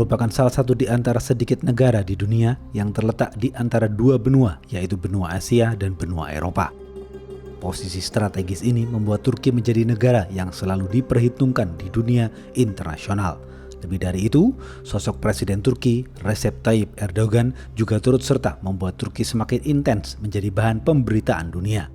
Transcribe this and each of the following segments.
merupakan salah satu di antara sedikit negara di dunia yang terletak di antara dua benua, yaitu benua Asia dan benua Eropa. Posisi strategis ini membuat Turki menjadi negara yang selalu diperhitungkan di dunia internasional. Lebih dari itu, sosok Presiden Turki, Recep Tayyip Erdogan, juga turut serta membuat Turki semakin intens menjadi bahan pemberitaan dunia.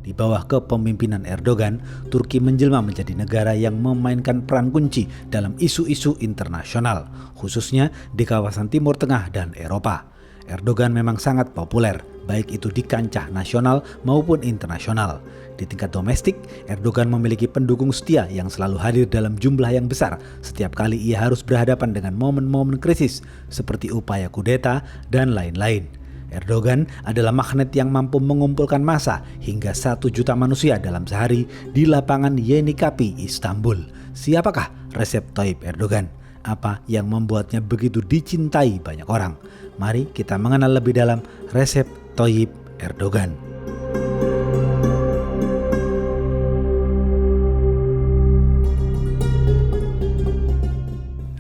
Di bawah kepemimpinan Erdogan, Turki menjelma menjadi negara yang memainkan peran kunci dalam isu-isu internasional, khususnya di kawasan Timur Tengah dan Eropa. Erdogan memang sangat populer, baik itu di kancah nasional maupun internasional. Di tingkat domestik, Erdogan memiliki pendukung setia yang selalu hadir dalam jumlah yang besar setiap kali ia harus berhadapan dengan momen-momen krisis seperti upaya kudeta dan lain-lain. Erdogan adalah magnet yang mampu mengumpulkan massa hingga 1 juta manusia dalam sehari di lapangan Yeni Kapı, Istanbul. Siapakah Recep Tayyip Erdogan? Apa yang membuatnya begitu dicintai banyak orang? Mari kita mengenal lebih dalam Recep Tayyip Erdogan.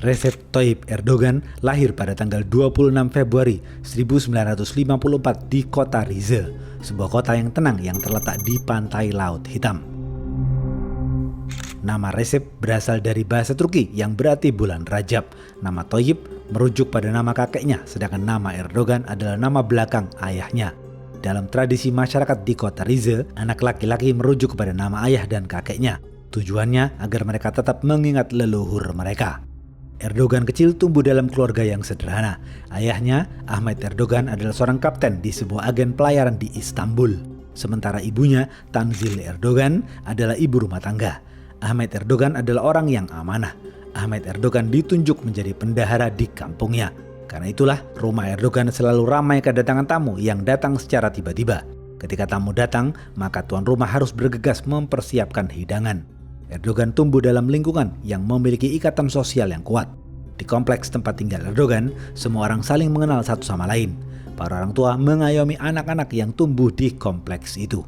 Recep Tayyip Erdogan lahir pada tanggal 26 Februari 1954 di kota Rize, sebuah kota yang tenang yang terletak di pantai Laut Hitam. Nama Recep berasal dari bahasa Turki yang berarti bulan Rajab. Nama Tayyip merujuk pada nama kakeknya, sedangkan nama Erdogan adalah nama belakang ayahnya. Dalam tradisi masyarakat di kota Rize, anak laki-laki merujuk kepada nama ayah dan kakeknya. Tujuannya agar mereka tetap mengingat leluhur mereka. Erdogan kecil tumbuh dalam keluarga yang sederhana. Ayahnya, Ahmet Erdogan, adalah seorang kapten di sebuah agen pelayaran di Istanbul. Sementara ibunya, Tanzil Erdogan, adalah ibu rumah tangga. Ahmet Erdogan adalah orang yang amanah. Ahmet Erdogan ditunjuk menjadi bendahara di kampungnya. Karena itulah, rumah Erdogan selalu ramai kedatangan tamu yang datang secara tiba-tiba. Ketika tamu datang, maka tuan rumah harus bergegas mempersiapkan hidangan. Erdogan tumbuh dalam lingkungan yang memiliki ikatan sosial yang kuat. Di kompleks tempat tinggal Erdogan, semua orang saling mengenal satu sama lain. Para orang tua mengayomi anak-anak yang tumbuh di kompleks itu.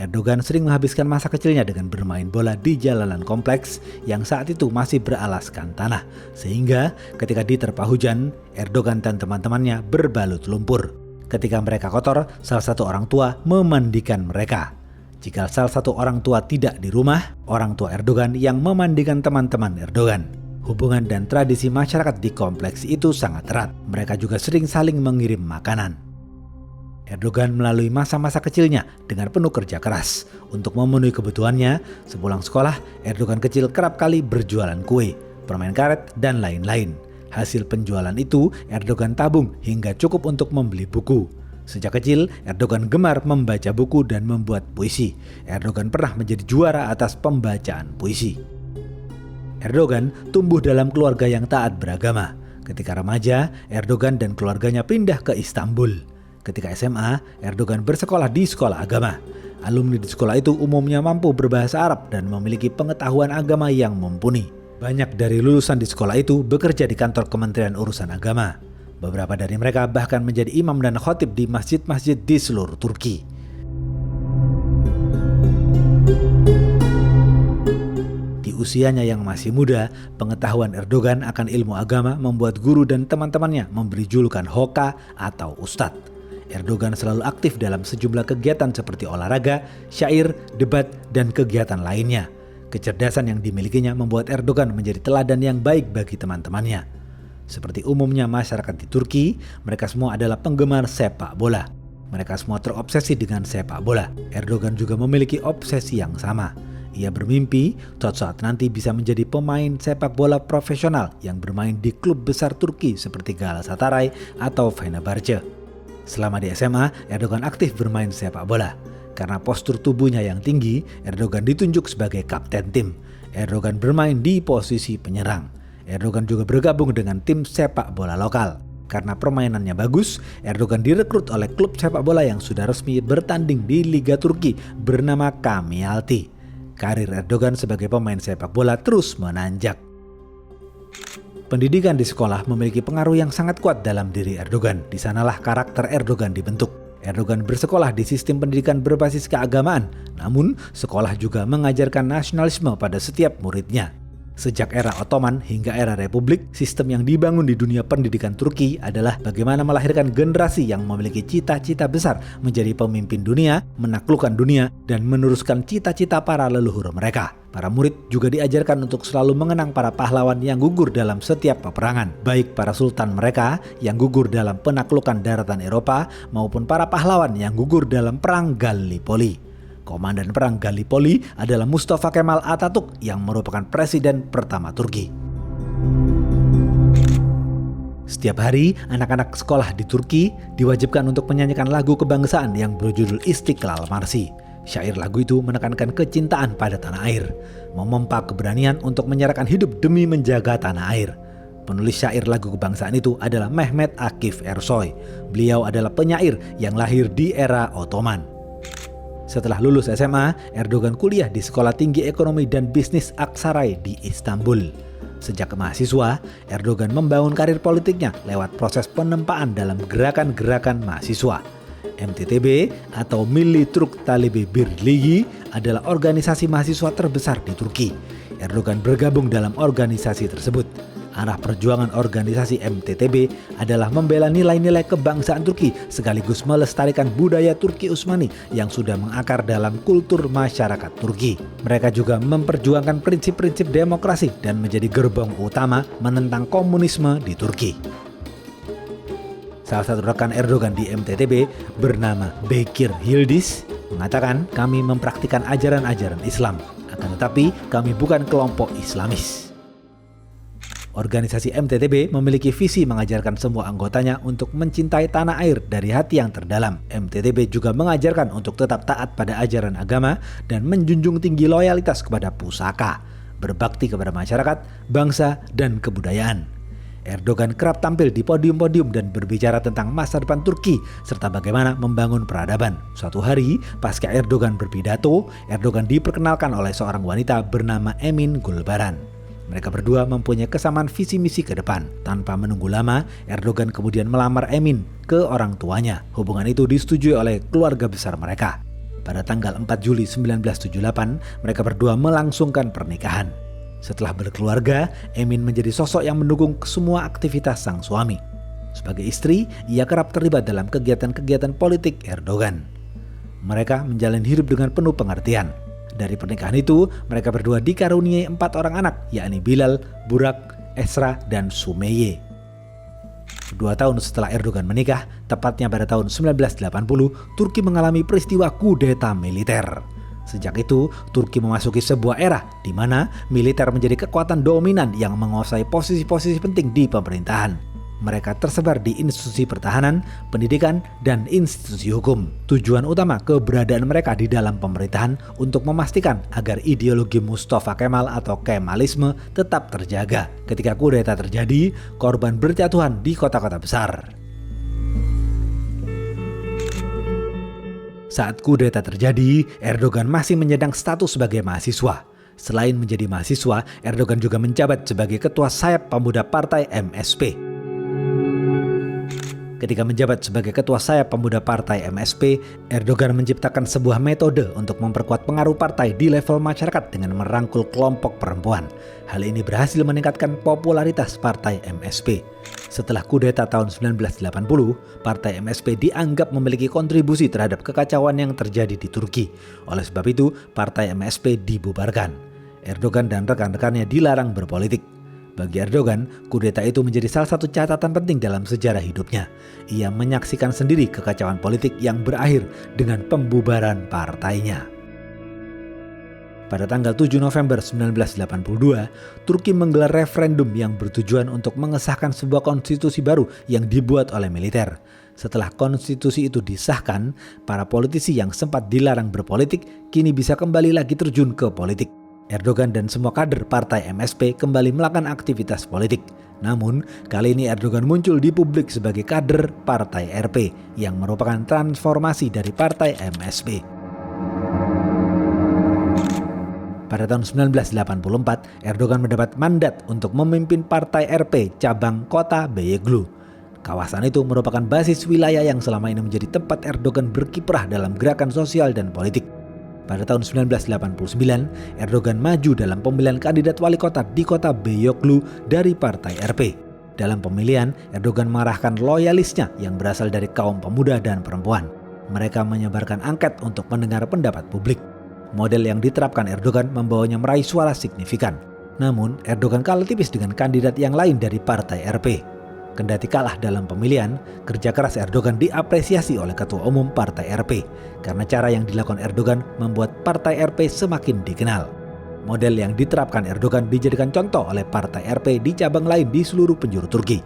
Erdogan sering menghabiskan masa kecilnya dengan bermain bola di jalanan kompleks yang saat itu masih beralaskan tanah. Sehingga ketika diterpa hujan, Erdogan dan teman-temannya berbalut lumpur. Ketika mereka kotor, salah satu orang tua memandikan mereka. Jika salah satu orang tua tidak di rumah, orang tua Erdogan yang memandikan teman-teman Erdogan. Hubungan dan tradisi masyarakat di kompleks itu sangat erat. Mereka juga sering saling mengirim makanan. Erdogan melalui masa-masa kecilnya dengan penuh kerja keras. Untuk memenuhi kebutuhannya, sepulang sekolah, Erdogan kecil kerap kali berjualan kue, permen karet, dan lain-lain. Hasil penjualan itu, Erdogan tabung hingga cukup untuk membeli buku. Sejak kecil, Erdogan gemar membaca buku dan membuat puisi. Erdogan pernah menjadi juara atas pembacaan puisi. Erdogan tumbuh dalam keluarga yang taat beragama. Ketika remaja, Erdogan dan keluarganya pindah ke Istanbul. Ketika SMA, Erdogan bersekolah di sekolah agama. Alumni di sekolah itu umumnya mampu berbahasa Arab dan memiliki pengetahuan agama yang mumpuni. Banyak dari lulusan di sekolah itu bekerja di kantor Kementerian Urusan Agama. Beberapa dari mereka bahkan menjadi imam dan khotib di masjid-masjid di seluruh Turki. Di usianya yang masih muda, pengetahuan Erdogan akan ilmu agama membuat guru dan teman-temannya memberi julukan Hoca atau Ustadz. Erdogan selalu aktif dalam sejumlah kegiatan seperti olahraga, syair, debat, dan kegiatan lainnya. Kecerdasan yang dimilikinya membuat Erdogan menjadi teladan yang baik bagi teman-temannya. Seperti umumnya masyarakat di Turki, mereka semua adalah penggemar sepak bola. Mereka semua terobsesi dengan sepak bola. Erdogan juga memiliki obsesi yang sama. Ia bermimpi suatu saat nanti bisa menjadi pemain sepak bola profesional yang bermain di klub besar Turki seperti Galatasaray atau Fenerbahce. Selama di SMA, Erdogan aktif bermain sepak bola. Karena postur tubuhnya yang tinggi, Erdogan ditunjuk sebagai kapten tim. Erdogan bermain di posisi penyerang. Erdogan juga bergabung dengan tim sepak bola lokal. Karena permainannya bagus, Erdogan direkrut oleh klub sepak bola yang sudah resmi bertanding di Liga Turki bernama Kamialti. Karir Erdogan sebagai pemain sepak bola terus menanjak. Pendidikan di sekolah memiliki pengaruh yang sangat kuat dalam diri Erdogan. Di sanalah karakter Erdogan dibentuk. Erdogan bersekolah di sistem pendidikan berbasis keagamaan, namun sekolah juga mengajarkan nasionalisme pada setiap muridnya. Sejak era Ottoman hingga era Republik, sistem yang dibangun di dunia pendidikan Turki adalah bagaimana melahirkan generasi yang memiliki cita-cita besar menjadi pemimpin dunia, menaklukkan dunia, dan meneruskan cita-cita para leluhur mereka. Para murid juga diajarkan untuk selalu mengenang para pahlawan yang gugur dalam setiap peperangan, baik para sultan mereka yang gugur dalam penaklukan daratan Eropa maupun para pahlawan yang gugur dalam perang Gallipoli. Komandan perang Gallipoli adalah Mustafa Kemal Atatürk yang merupakan presiden pertama Turki. Setiap hari, anak-anak sekolah di Turki diwajibkan untuk menyanyikan lagu kebangsaan yang berjudul Istiqlal Marsi. Syair lagu itu menekankan kecintaan pada tanah air, memompa keberanian untuk menyerahkan hidup demi menjaga tanah air. Penulis syair lagu kebangsaan itu adalah Mehmet Akif Ersoy. Beliau adalah penyair yang lahir di era Ottoman. Setelah lulus SMA, Erdogan kuliah di Sekolah Tinggi Ekonomi dan Bisnis Aksaray di Istanbul. Sejak mahasiswa, Erdogan membangun karir politiknya lewat proses penempaan dalam gerakan-gerakan mahasiswa. MTTB atau Milli Türk Talebi Birliği adalah organisasi mahasiswa terbesar di Turki. Erdogan bergabung dalam organisasi tersebut. Arah perjuangan organisasi MTTB adalah membela nilai-nilai kebangsaan Turki sekaligus melestarikan budaya Turki Utsmani yang sudah mengakar dalam kultur masyarakat Turki. Mereka juga memperjuangkan prinsip-prinsip demokrasi dan menjadi gerbong utama menentang komunisme di Turki. Salah satu rekan Erdogan di MTTB bernama Bekir Yildiz mengatakan, "Kami mempraktikkan ajaran-ajaran Islam, akan tetapi kami bukan kelompok Islamis." Organisasi MTTB memiliki visi mengajarkan semua anggotanya untuk mencintai tanah air dari hati yang terdalam. MTTB juga mengajarkan untuk tetap taat pada ajaran agama dan menjunjung tinggi loyalitas kepada pusaka, berbakti kepada masyarakat, bangsa, dan kebudayaan. Erdogan kerap tampil di podium-podium dan berbicara tentang masa depan Turki serta bagaimana membangun peradaban. Suatu hari, pasca Erdogan berpidato, Erdogan diperkenalkan oleh seorang wanita bernama Emin Gulbaran. Mereka berdua mempunyai kesamaan visi misi ke depan. Tanpa menunggu lama, Erdogan kemudian melamar Emin ke orang tuanya. Hubungan itu disetujui oleh keluarga besar mereka. Pada tanggal 4 Juli 1978, mereka berdua melangsungkan pernikahan. Setelah berkeluarga, Emin menjadi sosok yang mendukung semua aktivitas sang suami. Sebagai istri, ia kerap terlibat dalam kegiatan-kegiatan politik Erdogan. Mereka menjalani hidup dengan penuh pengertian. Dari pernikahan itu, mereka berdua dikaruniai 4 orang anak, yakni Bilal, Burak, Esra, dan Sumeye. 2 tahun setelah Erdogan menikah, tepatnya pada tahun 1980, Turki mengalami peristiwa kudeta militer. Sejak itu, Turki memasuki sebuah era di mana militer menjadi kekuatan dominan yang menguasai posisi-posisi penting di pemerintahan. Mereka tersebar di institusi pertahanan, pendidikan, dan institusi hukum. Tujuan utama keberadaan mereka di dalam pemerintahan untuk memastikan agar ideologi Mustafa Kemal atau Kemalisme tetap terjaga. Ketika kudeta terjadi, korban berjatuhan di kota-kota besar. Saat kudeta terjadi, Erdogan masih menyandang status sebagai mahasiswa. Selain menjadi mahasiswa, Erdogan juga menjabat sebagai ketua sayap pemuda partai MSP. Ketika menjabat sebagai ketua sayap pemuda partai MSP, Erdogan menciptakan sebuah metode untuk memperkuat pengaruh partai di level masyarakat dengan merangkul kelompok perempuan. Hal ini berhasil meningkatkan popularitas partai MSP. Setelah kudeta tahun 1980, partai MSP dianggap memiliki kontribusi terhadap kekacauan yang terjadi di Turki. Oleh sebab itu, partai MSP dibubarkan. Erdogan dan rekan-rekannya dilarang berpolitik. Bagi Erdogan, kudeta itu menjadi salah satu catatan penting dalam sejarah hidupnya. Ia menyaksikan sendiri kekacauan politik yang berakhir dengan pembubaran partainya. Pada tanggal 7 November 1982, Turki menggelar referendum yang bertujuan untuk mengesahkan sebuah konstitusi baru yang dibuat oleh militer. Setelah konstitusi itu disahkan, para politisi yang sempat dilarang berpolitik kini bisa kembali lagi terjun ke politik. Erdogan dan semua kader partai MSP kembali melakukan aktivitas politik. Namun, kali ini Erdogan muncul di publik sebagai kader partai RP yang merupakan transformasi dari partai MSP. Pada tahun 1984, Erdogan mendapat mandat untuk memimpin partai RP cabang kota Beylikdüzü. Kawasan itu merupakan basis wilayah yang selama ini menjadi tempat Erdogan berkiprah dalam gerakan sosial dan politik. Pada tahun 1989, Erdogan maju dalam pemilihan kandidat wali kota di kota Beyoklu dari partai RP. Dalam pemilihan, Erdogan mengarahkan loyalisnya yang berasal dari kaum pemuda dan perempuan. Mereka menyebarkan angket untuk mendengar pendapat publik. Model yang diterapkan Erdogan membawanya meraih suara signifikan. Namun, Erdogan kalah tipis dengan kandidat yang lain dari partai RP. Kendati kalah dalam pemilihan, kerja keras Erdogan diapresiasi oleh Ketua Umum Partai RP karena cara yang dilakukan Erdogan membuat Partai RP semakin dikenal. Model yang diterapkan Erdogan dijadikan contoh oleh Partai RP di cabang lain di seluruh penjuru Turki.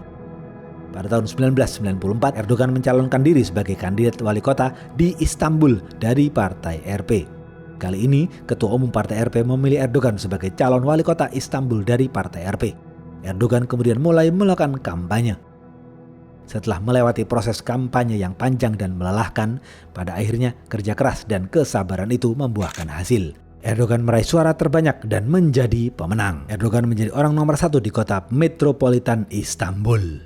Pada tahun 1994, Erdogan mencalonkan diri sebagai kandidat wali kota di Istanbul dari Partai RP. Kali ini, Ketua Umum Partai RP memilih Erdogan sebagai calon wali kota Istanbul dari Partai RP. Erdogan kemudian mulai melakukan kampanye. Setelah melewati proses kampanye yang panjang dan melelahkan, pada akhirnya kerja keras dan kesabaran itu membuahkan hasil. Erdogan meraih suara terbanyak dan menjadi pemenang. Erdogan menjadi orang nomor 1 di kota metropolitan Istanbul.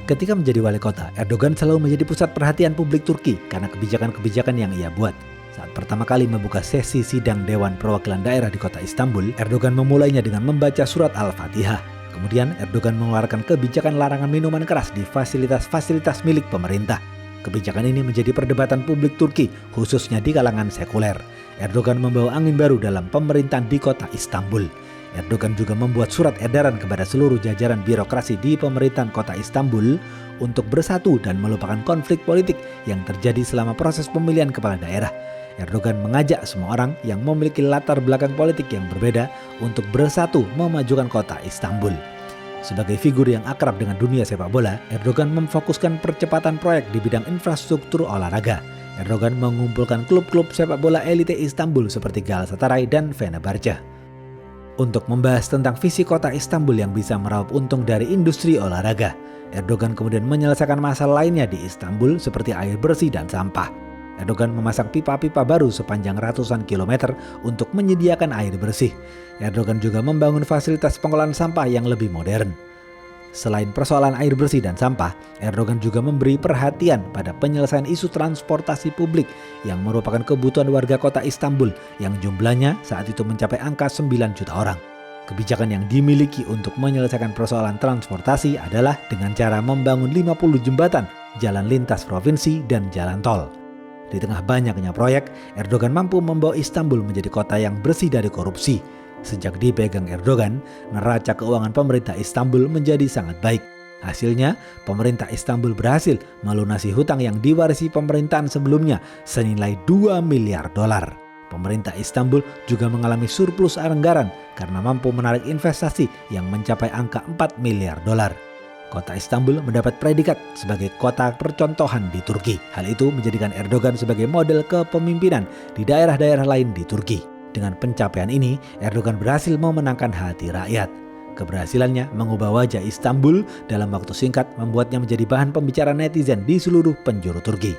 Ketika menjadi wali kota, Erdogan selalu menjadi pusat perhatian publik Turki karena kebijakan-kebijakan yang ia buat. Saat pertama kali membuka sesi sidang Dewan Perwakilan Daerah di kota Istanbul, Erdogan memulainya dengan membaca surat Al-Fatihah. Kemudian Erdogan mengeluarkan kebijakan larangan minuman keras di fasilitas-fasilitas milik pemerintah. Kebijakan ini menjadi perdebatan publik Turki, khususnya di kalangan sekuler. Erdogan membawa angin baru dalam pemerintahan di kota Istanbul. Erdogan juga membuat surat edaran kepada seluruh jajaran birokrasi di pemerintahan kota Istanbul untuk bersatu dan melupakan konflik politik yang terjadi selama proses pemilihan kepala daerah. Erdogan mengajak semua orang yang memiliki latar belakang politik yang berbeda untuk bersatu memajukan kota Istanbul. Sebagai figur yang akrab dengan dunia sepak bola, Erdogan memfokuskan percepatan proyek di bidang infrastruktur olahraga. Erdogan mengumpulkan klub-klub sepak bola elite Istanbul seperti Galatasaray dan Fenerbahce. Untuk membahas tentang visi kota Istanbul yang bisa meraup untung dari industri olahraga, Erdogan kemudian menyelesaikan masalah lainnya di Istanbul seperti air bersih dan sampah. Erdogan memasang pipa-pipa baru sepanjang ratusan kilometer untuk menyediakan air bersih. Erdogan juga membangun fasilitas pengolahan sampah yang lebih modern. Selain persoalan air bersih dan sampah, Erdogan juga memberi perhatian pada penyelesaian isu transportasi publik yang merupakan kebutuhan warga kota Istanbul yang jumlahnya saat itu mencapai angka 9 juta orang. Kebijakan yang dimiliki untuk menyelesaikan persoalan transportasi adalah dengan cara membangun 50 jembatan, jalan lintas provinsi, dan jalan tol. Di tengah banyaknya proyek, Erdogan mampu membawa Istanbul menjadi kota yang bersih dari korupsi. Sejak dipegang Erdogan, neraca keuangan pemerintah Istanbul menjadi sangat baik. Hasilnya, pemerintah Istanbul berhasil melunasi hutang yang diwarisi pemerintahan sebelumnya senilai 2 miliar dolar. Pemerintah Istanbul juga mengalami surplus anggaran karena mampu menarik investasi yang mencapai angka 4 miliar dolar. Kota Istanbul mendapat predikat sebagai kota percontohan di Turki. Hal itu menjadikan Erdogan sebagai model kepemimpinan di daerah-daerah lain di Turki. Dengan pencapaian ini, Erdogan berhasil memenangkan hati rakyat. Keberhasilannya mengubah wajah Istanbul dalam waktu singkat membuatnya menjadi bahan pembicaraan netizen di seluruh penjuru Turki.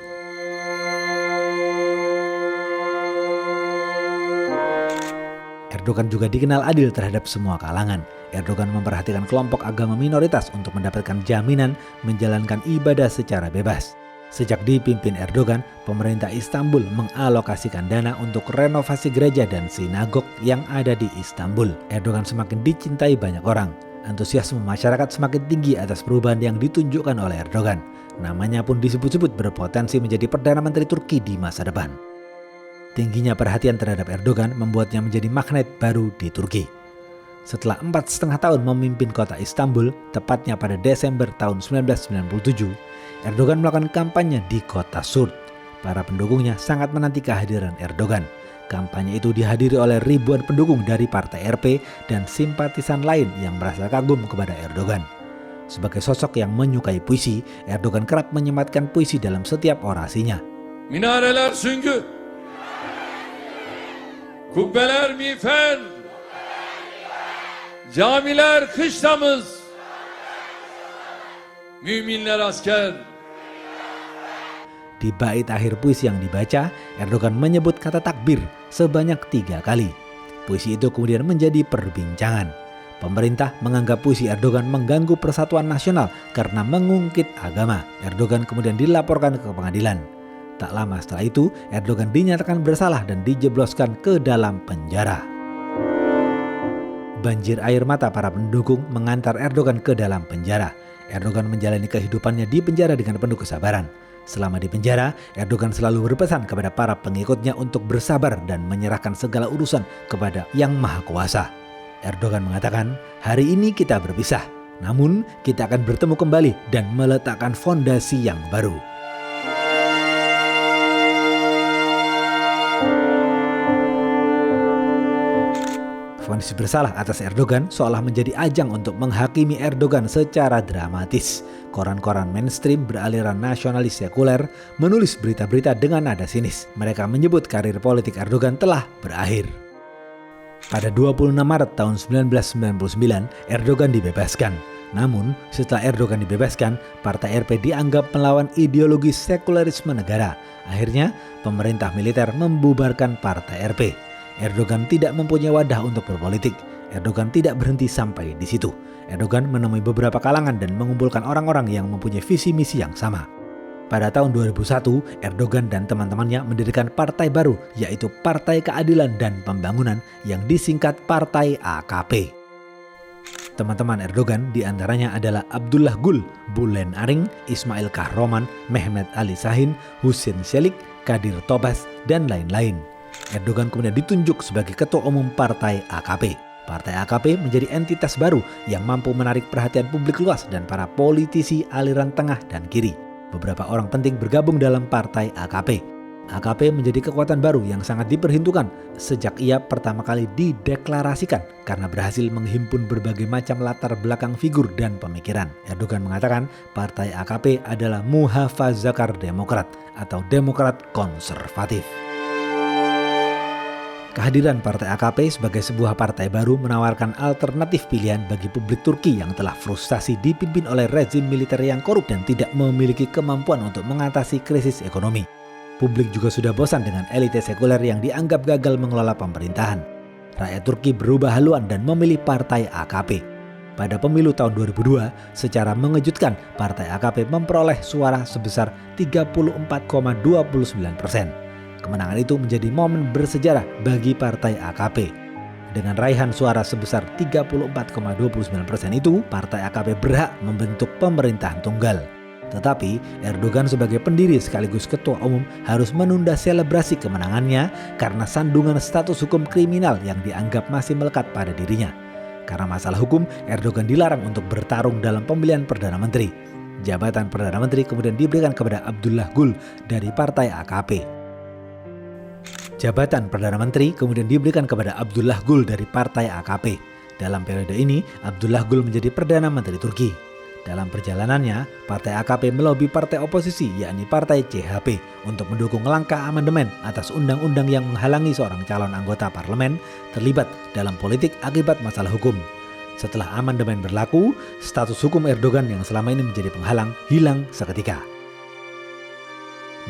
Erdogan juga dikenal adil terhadap semua kalangan. Erdogan memperhatikan kelompok agama minoritas untuk mendapatkan jaminan menjalankan ibadah secara bebas. Sejak dipimpin Erdogan, pemerintah Istanbul mengalokasikan dana untuk renovasi gereja dan sinagog yang ada di Istanbul. Erdogan semakin dicintai banyak orang. Antusiasme masyarakat semakin tinggi atas perubahan yang ditunjukkan oleh Erdogan. Namanya pun disebut-sebut berpotensi menjadi Perdana Menteri Turki di masa depan. Tingginya perhatian terhadap Erdogan membuatnya menjadi magnet baru di Turki. Setelah 4,5 tahun memimpin kota Istanbul, tepatnya pada Desember tahun 1997, Erdogan melakukan kampanye di kota Surt. Para pendukungnya sangat menanti kehadiran Erdogan. Kampanye itu dihadiri oleh ribuan pendukung dari partai RP dan simpatisan lain yang merasa kagum kepada Erdogan. Sebagai sosok yang menyukai puisi, Erdogan kerap menyematkan puisi dalam setiap orasinya. Minareler süngü, kubbeler miğfer, camiler kışlamız, müminler asker. Di bait akhir puisi yang dibaca, Erdogan menyebut kata takbir sebanyak 3 kali. Puisi itu kemudian menjadi perbincangan. Pemerintah menganggap puisi Erdogan mengganggu persatuan nasional karena mengungkit agama. Erdogan kemudian dilaporkan ke pengadilan. Tak lama setelah itu, Erdogan dinyatakan bersalah dan dijebloskan ke dalam penjara. Banjir air mata para pendukung mengantar Erdogan ke dalam penjara. Erdogan menjalani kehidupannya di penjara dengan penuh kesabaran. Selama di penjara, Erdogan selalu berpesan kepada para pengikutnya untuk bersabar dan menyerahkan segala urusan kepada Yang Maha Kuasa. Erdogan mengatakan, hari ini kita berpisah, namun kita akan bertemu kembali dan meletakkan fondasi yang baru. Vonis bersalah atas Erdogan seolah menjadi ajang untuk menghakimi Erdogan secara dramatis. Koran-koran mainstream beraliran nasionalis sekuler menulis berita-berita dengan nada sinis. Mereka menyebut karir politik Erdogan telah berakhir. Pada 26 Maret tahun 1999, Erdogan dibebaskan. Namun, setelah Erdogan dibebaskan, Partai RP dianggap melawan ideologi sekulerisme negara. Akhirnya, pemerintah militer membubarkan Partai RP. Erdogan tidak mempunyai wadah untuk berpolitik. Erdogan tidak berhenti sampai di situ. Erdogan menemui beberapa kalangan dan mengumpulkan orang-orang yang mempunyai visi misi yang sama. Pada tahun 2001, Erdogan dan teman-temannya mendirikan partai baru, yaitu Partai Keadilan dan Pembangunan yang disingkat Partai AKP. Teman-teman Erdogan diantaranya adalah Abdullah Gül, Bülent Aring, Ismail Kahraman, Mehmet Ali Şahin, Hüseyin Çelik, Kadir Topbaş, dan lain-lain. Erdogan kemudian ditunjuk sebagai ketua umum Partai AKP. Partai AKP menjadi entitas baru yang mampu menarik perhatian publik luas dan para politisi aliran tengah dan kiri. Beberapa orang penting bergabung dalam Partai AKP. AKP menjadi kekuatan baru yang sangat diperhitungkan sejak ia pertama kali dideklarasikan karena berhasil menghimpun berbagai macam latar belakang figur dan pemikiran. Erdogan mengatakan Partai AKP adalah Muhafazakar Demokrat atau Demokrat Konservatif. Kehadiran Partai AKP sebagai sebuah partai baru menawarkan alternatif pilihan bagi publik Turki yang telah frustasi dipimpin oleh rezim militer yang korup dan tidak memiliki kemampuan untuk mengatasi krisis ekonomi. Publik juga sudah bosan dengan elite sekuler yang dianggap gagal mengelola pemerintahan. Rakyat Turki berubah haluan dan memilih Partai AKP. Pada pemilu tahun 2002, secara mengejutkan Partai AKP memperoleh suara sebesar 34,29%. Kemenangan itu menjadi momen bersejarah bagi Partai AKP. Dengan raihan suara sebesar 34,29% itu, Partai AKP berhak membentuk pemerintahan tunggal. Tetapi, Erdogan sebagai pendiri sekaligus ketua umum harus menunda selebrasi kemenangannya karena sandungan status hukum kriminal yang dianggap masih melekat pada dirinya. Karena masalah hukum, Erdogan dilarang untuk bertarung dalam pemilihan Perdana Menteri. Jabatan Perdana Menteri kemudian diberikan kepada Abdullah Gül dari Partai AKP. Jabatan Perdana Menteri kemudian diberikan kepada Abdullah Gül dari Partai AKP. Dalam periode ini, Abdullah Gül menjadi Perdana Menteri Turki. Dalam perjalanannya, Partai AKP melobi partai oposisi, yakni Partai CHP, untuk mendukung langkah amandemen atas undang-undang yang menghalangi seorang calon anggota parlemen terlibat dalam politik akibat masalah hukum. Setelah amandemen berlaku, status hukum Erdogan yang selama ini menjadi penghalang hilang seketika.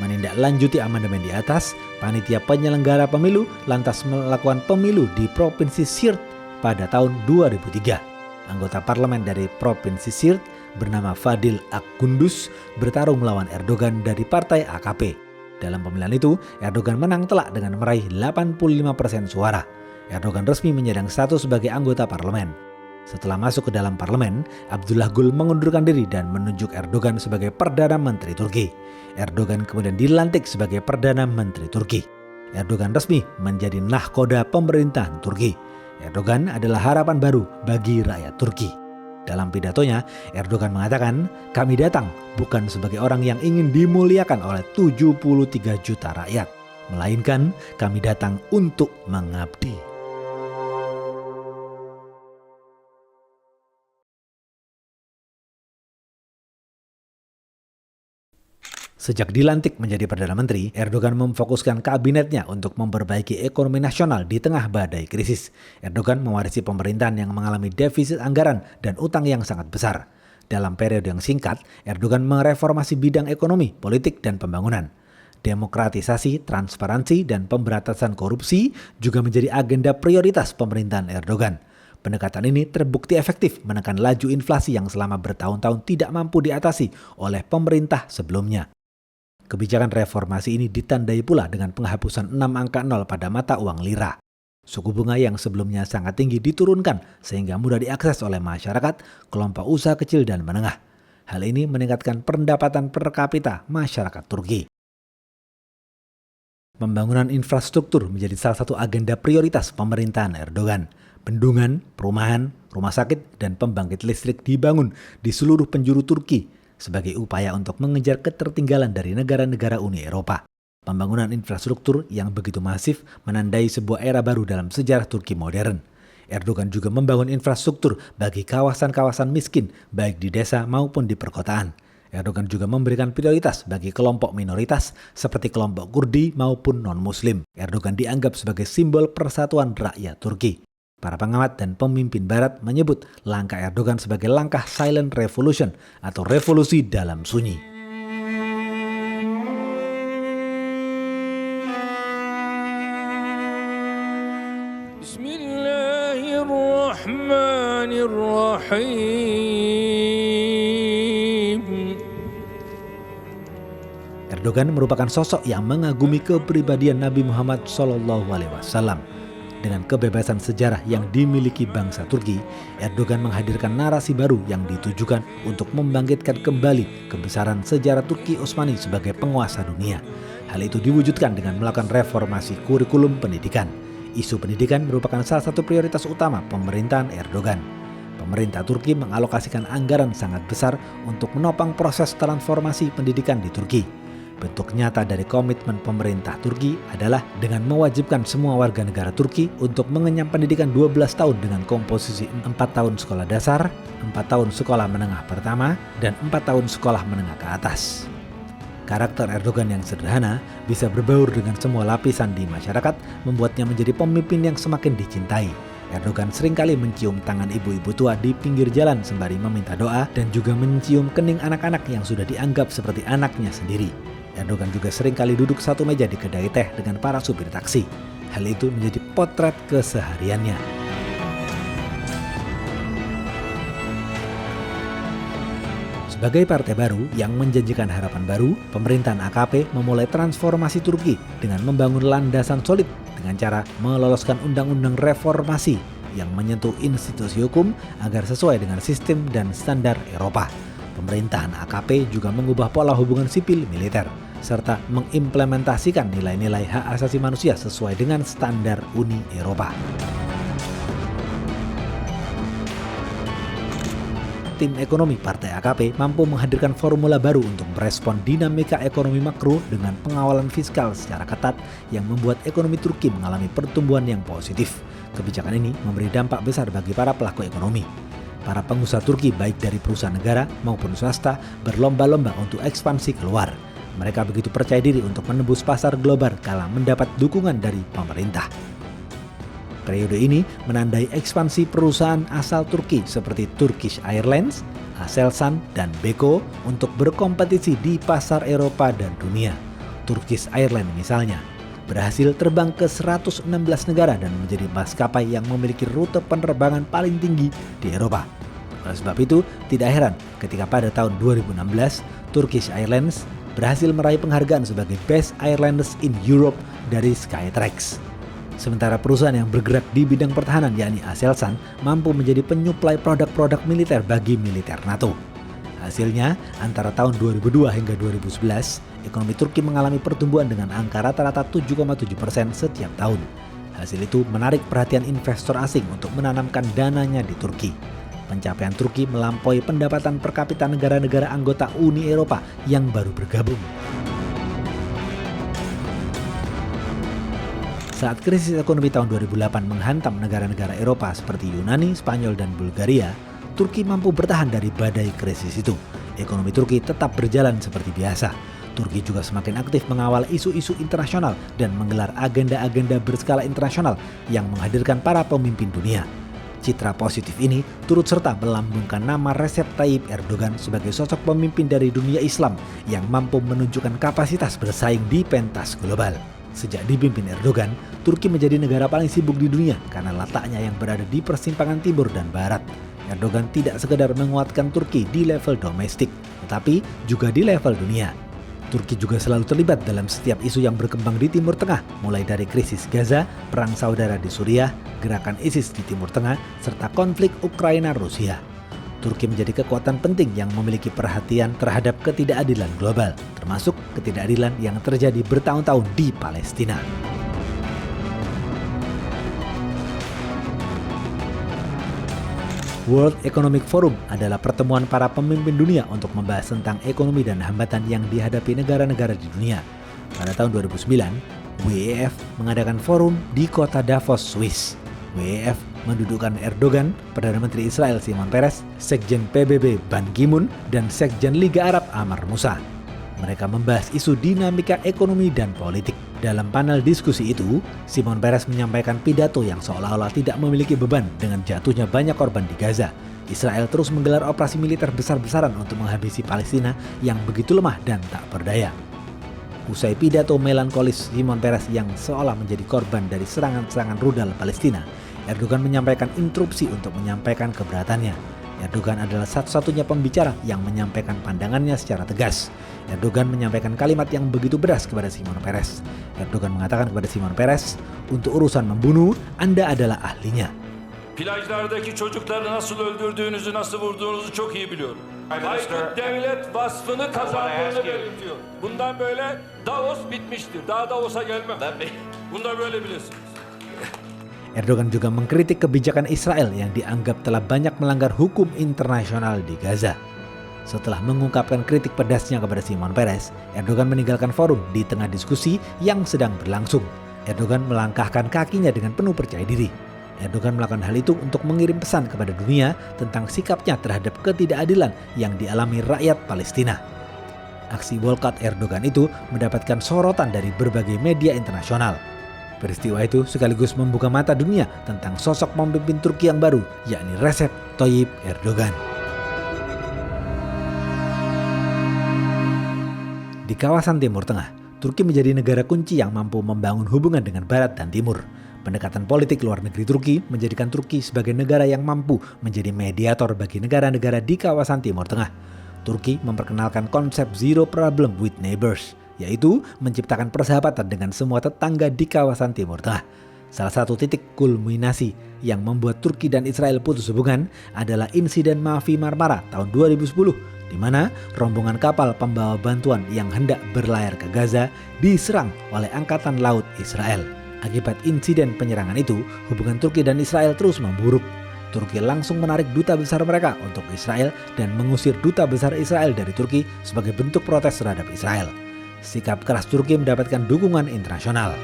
Menindaklanjuti amandemen di atas, panitia penyelenggara pemilu lantas melakukan pemilu di Provinsi Siirt pada tahun 2003. Anggota parlemen dari Provinsi Siirt bernama Fadil Akgündüz bertarung melawan Erdogan dari Partai AKP. Dalam pemilihan itu, Erdogan menang telak dengan meraih 85% suara. Erdogan resmi menyandang status sebagai anggota parlemen. Setelah masuk ke dalam parlemen, Abdullah Gül mengundurkan diri dan menunjuk Erdogan sebagai Perdana Menteri Turki. Erdogan kemudian dilantik sebagai Perdana Menteri Turki. Erdogan resmi menjadi nahkoda pemerintahan Turki. Erdogan adalah harapan baru bagi rakyat Turki. Dalam pidatonya, Erdogan mengatakan, "Kami datang bukan sebagai orang yang ingin dimuliakan oleh 73 juta rakyat, melainkan kami datang untuk mengabdi." Sejak dilantik menjadi Perdana Menteri, Erdogan memfokuskan kabinetnya untuk memperbaiki ekonomi nasional di tengah badai krisis. Erdogan mewarisi pemerintahan yang mengalami defisit anggaran dan utang yang sangat besar. Dalam periode yang singkat, Erdogan mereformasi bidang ekonomi, politik, dan pembangunan. Demokratisasi, transparansi, dan pemberantasan korupsi juga menjadi agenda prioritas pemerintahan Erdogan. Pendekatan ini terbukti efektif menekan laju inflasi yang selama bertahun-tahun tidak mampu diatasi oleh pemerintah sebelumnya. Kebijakan reformasi ini ditandai pula dengan penghapusan 6 angka 0 pada mata uang lira. Suku bunga yang sebelumnya sangat tinggi diturunkan sehingga mudah diakses oleh masyarakat, kelompok usaha kecil dan menengah. Hal ini meningkatkan pendapatan per kapita masyarakat Turki. Pembangunan infrastruktur menjadi salah satu agenda prioritas pemerintahan Erdogan. Bendungan, perumahan, rumah sakit, dan pembangkit listrik dibangun di seluruh penjuru Turki sebagai upaya untuk mengejar ketertinggalan dari negara-negara Uni Eropa. Pembangunan infrastruktur yang begitu masif menandai sebuah era baru dalam sejarah Turki modern. Erdogan juga membangun infrastruktur bagi kawasan-kawasan miskin baik di desa maupun di perkotaan. Erdogan juga memberikan prioritas bagi kelompok minoritas seperti kelompok Kurdi maupun non-Muslim. Erdogan dianggap sebagai simbol persatuan rakyat Turki. Para pengamat dan pemimpin barat menyebut langkah Erdogan sebagai langkah silent revolution atau revolusi dalam sunyi. Bismillahirrahmanirrahim. Erdogan merupakan sosok yang mengagumi kepribadian Nabi Muhammad SAW. Dengan kebebasan sejarah yang dimiliki bangsa Turki, Erdogan menghadirkan narasi baru yang ditujukan untuk membangkitkan kembali kebesaran sejarah Turki Utsmani sebagai penguasa dunia. Hal itu diwujudkan dengan melakukan reformasi kurikulum pendidikan. Isu pendidikan merupakan salah satu prioritas utama pemerintahan Erdogan. Pemerintah Turki mengalokasikan anggaran sangat besar untuk menopang proses transformasi pendidikan di Turki. Bentuk nyata dari komitmen pemerintah Turki adalah dengan mewajibkan semua warga negara Turki untuk mengenyam pendidikan 12 tahun dengan komposisi 4 tahun sekolah dasar, 4 tahun sekolah menengah pertama, dan 4 tahun sekolah menengah ke atas. Karakter Erdogan yang sederhana bisa berbaur dengan semua lapisan di masyarakat, membuatnya menjadi pemimpin yang semakin dicintai. Erdogan seringkali mencium tangan ibu-ibu tua di pinggir jalan sembari meminta doa dan juga mencium kening anak-anak yang sudah dianggap seperti anaknya sendiri. Erdogan juga seringkali duduk satu meja di kedai teh dengan para supir taksi. Hal itu menjadi potret kesehariannya. Sebagai partai baru yang menjanjikan harapan baru, pemerintahan AKP memulai transformasi Turki dengan membangun landasan solid dengan cara meloloskan undang-undang reformasi yang menyentuh institusi hukum agar sesuai dengan sistem dan standar Eropa. Pemerintahan AKP juga mengubah pola hubungan sipil militer serta mengimplementasikan nilai-nilai hak asasi manusia sesuai dengan standar Uni Eropa. Tim ekonomi Partai AKP mampu menghadirkan formula baru untuk merespon dinamika ekonomi makro dengan pengawalan fiskal secara ketat yang membuat ekonomi Turki mengalami pertumbuhan yang positif. Kebijakan ini memberi dampak besar bagi para pelaku ekonomi. Para pengusaha Turki baik dari perusahaan negara maupun swasta berlomba-lomba untuk ekspansi keluar. Mereka begitu percaya diri untuk menembus pasar global kala mendapat dukungan dari pemerintah. Periode ini menandai ekspansi perusahaan asal Turki seperti Turkish Airlines, Aselsan, dan Beko untuk berkompetisi di pasar Eropa dan dunia. Turkish Airlines misalnya berhasil terbang ke 116 negara dan menjadi maskapai yang memiliki rute penerbangan paling tinggi di Eropa. Oleh sebab itu, tidak heran ketika pada tahun 2016 Turkish Airlines berhasil meraih penghargaan sebagai Best Airlines in Europe dari Skytrax. Sementara perusahaan yang bergerak di bidang pertahanan yakni Aselsan mampu menjadi penyuplai produk-produk militer bagi militer NATO. Hasilnya, antara tahun 2002 hingga 2011, ekonomi Turki mengalami pertumbuhan dengan angka rata-rata 7,7% setiap tahun. Hasil itu menarik perhatian investor asing untuk menanamkan dananya di Turki. Pencapaian Turki melampaui pendapatan per kapita negara-negara anggota Uni Eropa yang baru bergabung. Saat krisis ekonomi tahun 2008 menghantam negara-negara Eropa seperti Yunani, Spanyol, dan Bulgaria, Turki mampu bertahan dari badai krisis itu. Ekonomi Turki tetap berjalan seperti biasa. Turki juga semakin aktif mengawal isu-isu internasional dan menggelar agenda-agenda berskala internasional yang menghadirkan para pemimpin dunia. Citra positif ini turut serta melambungkan nama Recep Tayyip Erdogan sebagai sosok pemimpin dari dunia Islam yang mampu menunjukkan kapasitas bersaing di pentas global. Sejak dipimpin Erdogan, Turki menjadi negara paling sibuk di dunia karena letaknya yang berada di persimpangan timur dan barat. Erdogan tidak sekedar menguatkan Turki di level domestik, tetapi juga di level dunia. Turki juga selalu terlibat dalam setiap isu yang berkembang di Timur Tengah, mulai dari krisis Gaza, perang saudara di Suriah, gerakan ISIS di Timur Tengah, serta konflik Ukraina-Rusia. Turki menjadi kekuatan penting yang memiliki perhatian terhadap ketidakadilan global, termasuk ketidakadilan yang terjadi bertahun-tahun di Palestina. World Economic Forum adalah pertemuan para pemimpin dunia untuk membahas tentang ekonomi dan hambatan yang dihadapi negara-negara di dunia. Pada tahun 2009, WEF mengadakan forum di kota Davos, Swiss. WEF mendudukkan Erdogan, Perdana Menteri Israel Shimon Peres, Sekjen PBB Ban Ki-moon, dan Sekjen Liga Arab Amar Musa. Mereka membahas isu dinamika ekonomi dan politik. Dalam panel diskusi itu, Shimon Peres menyampaikan pidato yang seolah-olah tidak memiliki beban dengan jatuhnya banyak korban di Gaza. Israel terus menggelar operasi militer besar-besaran untuk menghabisi Palestina yang begitu lemah dan tak berdaya. Usai pidato melankolis Shimon Peres yang seolah menjadi korban dari serangan-serangan rudal Palestina, Erdogan menyampaikan interupsi untuk menyampaikan keberatannya. Erdogan adalah satu-satunya pembicara yang menyampaikan pandangannya secara tegas. Erdogan menyampaikan kalimat yang begitu pedas kepada Shimon Peres. Erdogan mengatakan kepada Shimon Peres, untuk urusan membunuh, Anda adalah ahlinya. Plajlardaki çocukları nasıl öldürdüğünüzü, nasıl vurduğunuzu çok iyi biliyorum. Aykut devlet vasfını kazandığını belirtiyor. Bundan böyle Davos bitmiştir. Daha Davos'a gelmem. Bunu da böyle bilirsiniz. Erdogan juga mengkritik kebijakan Israel yang dianggap telah banyak melanggar hukum internasional di Gaza. Setelah mengungkapkan kritik pedasnya kepada Shimon Peres, Erdogan meninggalkan forum di tengah diskusi yang sedang berlangsung. Erdogan melangkahkan kakinya dengan penuh percaya diri. Erdogan melakukan hal itu untuk mengirim pesan kepada dunia tentang sikapnya terhadap ketidakadilan yang dialami rakyat Palestina. Aksi boykot Erdogan itu mendapatkan sorotan dari berbagai media internasional. Peristiwa itu sekaligus membuka mata dunia tentang sosok pemimpin Turki yang baru, yakni Recep Tayyip Erdogan. Di kawasan Timur Tengah, Turki menjadi negara kunci yang mampu membangun hubungan dengan Barat dan Timur. Pendekatan politik luar negeri Turki menjadikan Turki sebagai negara yang mampu menjadi mediator bagi negara-negara di kawasan Timur Tengah. Turki memperkenalkan konsep Zero Problem with Neighbors, yaitu menciptakan persahabatan dengan semua tetangga di kawasan Timur Tengah. Salah satu titik kulminasi yang membuat Turki dan Israel putus hubungan adalah insiden Mavi Marmara tahun 2010, di mana rombongan kapal pembawa bantuan yang hendak berlayar ke Gaza diserang oleh Angkatan Laut Israel. Akibat insiden penyerangan itu, hubungan Turki dan Israel terus memburuk. Turki langsung menarik duta besar mereka untuk Israel dan mengusir duta besar Israel dari Turki sebagai bentuk protes terhadap Israel. Sikap keras Turki mendapatkan dukungan internasional.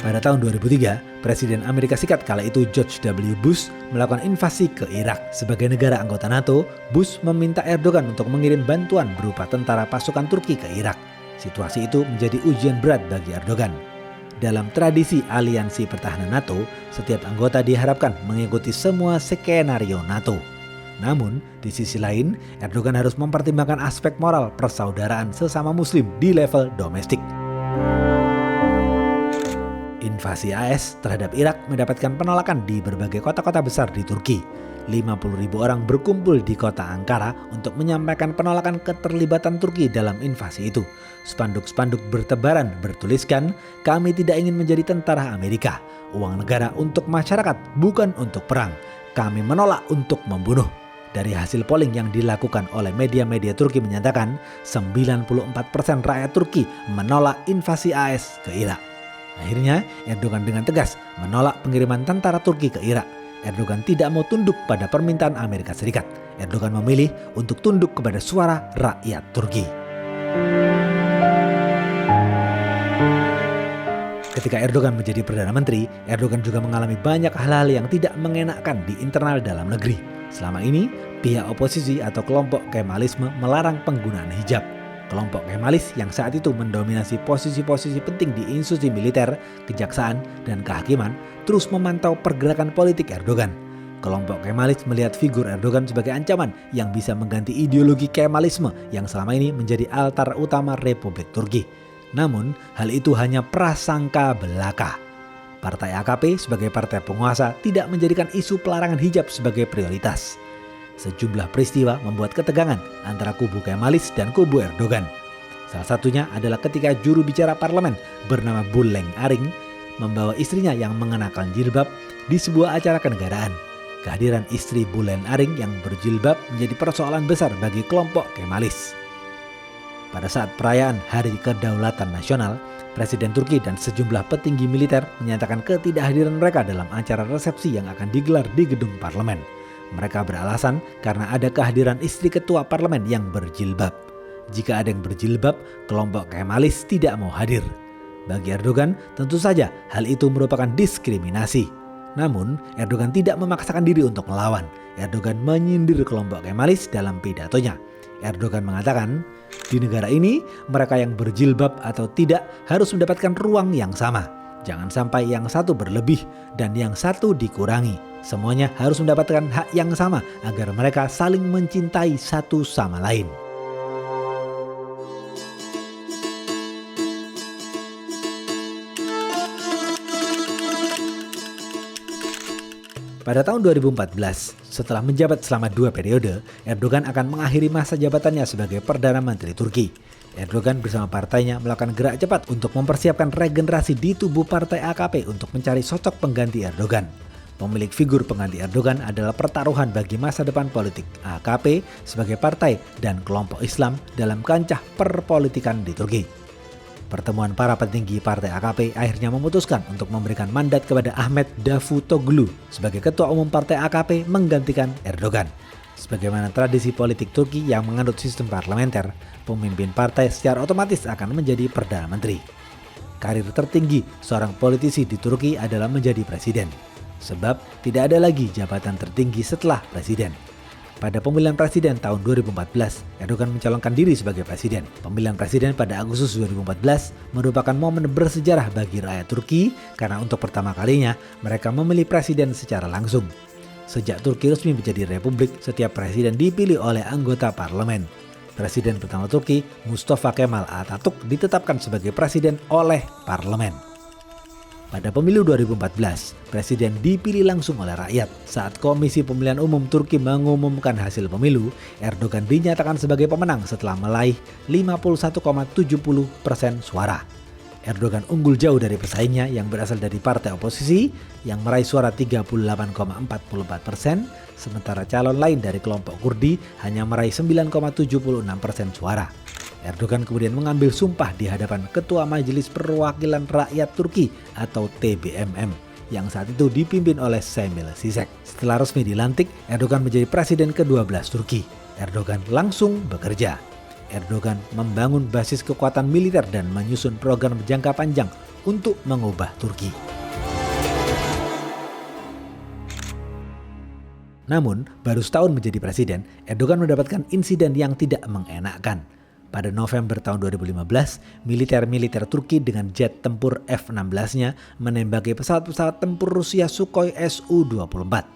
Pada tahun 2003, Presiden Amerika Serikat kala itu George W. Bush melakukan invasi ke Irak. Sebagai negara anggota NATO, Bush meminta Erdogan untuk mengirim bantuan berupa tentara pasukan Turki ke Irak. Situasi itu menjadi ujian berat bagi Erdogan. Dalam tradisi aliansi pertahanan NATO, setiap anggota diharapkan mengikuti semua skenario NATO. Namun, di sisi lain, Erdogan harus mempertimbangkan aspek moral persaudaraan sesama muslim di level domestik. Invasi AS terhadap Irak mendapatkan penolakan di berbagai kota-kota besar di Turki. 50.000 orang berkumpul di kota Ankara untuk menyampaikan penolakan keterlibatan Turki dalam invasi itu. Spanduk-spanduk bertebaran bertuliskan, "Kami tidak ingin menjadi tentara Amerika. Uang negara untuk masyarakat, bukan untuk perang. Kami menolak untuk membunuh." Dari hasil polling yang dilakukan oleh media-media Turki menyatakan, 94% rakyat Turki menolak invasi AS ke Irak. Akhirnya, Erdogan dengan tegas menolak pengiriman tentara Turki ke Irak. Erdogan tidak mau tunduk pada permintaan Amerika Serikat. Erdogan memilih untuk tunduk kepada suara rakyat Turki. Ketika Erdogan menjadi Perdana Menteri, Erdogan juga mengalami banyak hal-hal yang tidak mengenakkan di internal dalam negeri. Selama ini, pihak oposisi atau kelompok Kemalisme melarang penggunaan hijab. Kelompok Kemalis yang saat itu mendominasi posisi-posisi penting di institusi militer, kejaksaan, dan kehakiman terus memantau pergerakan politik Erdogan. Kelompok Kemalis melihat figur Erdogan sebagai ancaman yang bisa mengganti ideologi Kemalisme yang selama ini menjadi altar utama Republik Turki. Namun, hal itu hanya prasangka belaka. Partai AKP sebagai partai penguasa tidak menjadikan isu pelarangan hijab sebagai prioritas. Sejumlah peristiwa membuat ketegangan antara kubu Kemalis dan kubu Erdogan. Salah satunya adalah ketika juru bicara parlemen bernama Buleng Aring membawa istrinya yang mengenakan jilbab di sebuah acara kenegaraan. Kehadiran istri Buleng Aring yang berjilbab menjadi persoalan besar bagi kelompok Kemalis. Pada saat perayaan Hari Kedaulatan Nasional, Presiden Turki dan sejumlah petinggi militer menyatakan ketidakhadiran mereka dalam acara resepsi yang akan digelar di gedung parlemen. Mereka beralasan karena ada kehadiran istri ketua parlemen yang berjilbab. Jika ada yang berjilbab, kelompok Kemalis tidak mau hadir. Bagi Erdogan, tentu saja hal itu merupakan diskriminasi. Namun, Erdogan tidak memaksakan diri untuk melawan. Erdogan menyindir kelompok Kemalis dalam pidatonya. Erdogan mengatakan, di negara ini, mereka yang berjilbab atau tidak harus mendapatkan ruang yang sama. Jangan sampai yang satu berlebih dan yang satu dikurangi. Semuanya harus mendapatkan hak yang sama agar mereka saling mencintai satu sama lain. Pada tahun 2014, setelah menjabat selama 2 periode, Erdogan akan mengakhiri masa jabatannya sebagai Perdana Menteri Turki. Erdogan bersama partainya melakukan gerak cepat untuk mempersiapkan regenerasi di tubuh partai AKP untuk mencari sosok pengganti Erdogan. Pemilik figur pengganti Erdogan adalah pertaruhan bagi masa depan politik AKP sebagai partai dan kelompok Islam dalam kancah perpolitikan di Turki. Pertemuan para petinggi partai AKP akhirnya memutuskan untuk memberikan mandat kepada Ahmet Davutoglu sebagai ketua umum partai AKP menggantikan Erdogan. Sebagaimana tradisi politik Turki yang menganut sistem parlementer, pemimpin partai secara otomatis akan menjadi Perdana Menteri. Karir tertinggi seorang politisi di Turki adalah menjadi presiden. Sebab tidak ada lagi jabatan tertinggi setelah presiden. Pada pemilihan presiden tahun 2014, Erdogan mencalonkan diri sebagai presiden. Pemilihan presiden pada Agustus 2014 merupakan momen bersejarah bagi rakyat Turki karena untuk pertama kalinya mereka memilih presiden secara langsung. Sejak Turki resmi menjadi republik, setiap presiden dipilih oleh anggota parlemen. Presiden pertama Turki, Mustafa Kemal Atatürk, ditetapkan sebagai presiden oleh parlemen. Pada pemilu 2014, presiden dipilih langsung oleh rakyat. Saat Komisi Pemilihan Umum Turki mengumumkan hasil pemilu, Erdogan dinyatakan sebagai pemenang setelah meraih 51,70% suara. Erdogan unggul jauh dari pesaingnya yang berasal dari partai oposisi yang meraih suara 38,44%, sementara calon lain dari kelompok Kurdi hanya meraih 9,76% suara. Erdogan kemudian mengambil sumpah di hadapan Ketua Majelis Perwakilan Rakyat Turki atau TBMM yang saat itu dipimpin oleh Semil Sisek. Setelah resmi dilantik, Erdogan menjadi presiden ke-12 Turki. Erdogan langsung bekerja. Erdogan membangun basis kekuatan militer dan menyusun program jangka panjang untuk mengubah Turki. Namun, baru setahun menjadi presiden, Erdogan mendapatkan insiden yang tidak mengenakan. Pada November tahun 2015, militer Turki dengan jet tempur F-16-nya menembaki pesawat-pesawat tempur Rusia Sukhoi Su-24.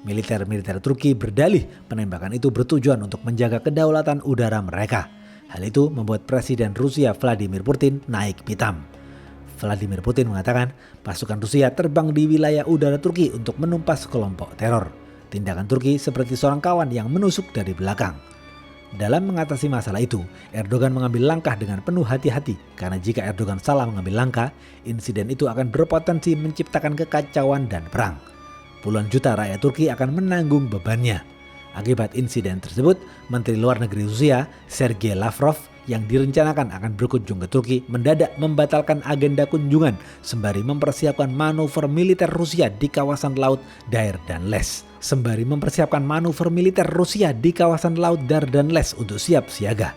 Militer Turki berdalih penembakan itu bertujuan untuk menjaga kedaulatan udara mereka. Hal itu membuat Presiden Rusia Vladimir Putin naik pitam. Vladimir Putin mengatakan pasukan Rusia terbang di wilayah udara Turki untuk menumpas kelompok teror. Tindakan Turki seperti seorang kawan yang menusuk dari belakang. Dalam mengatasi masalah itu, Erdogan mengambil langkah dengan penuh hati-hati karena jika Erdogan salah mengambil langkah, insiden itu akan berpotensi menciptakan kekacauan dan perang. Puluhan juta rakyat Turki akan menanggung bebannya. Akibat insiden tersebut, Menteri Luar Negeri Rusia, Sergei Lavrov, yang direncanakan akan berkunjung ke Turki mendadak membatalkan agenda kunjungan sembari mempersiapkan manuver militer Rusia di kawasan laut Dardanelles. Untuk siap siaga.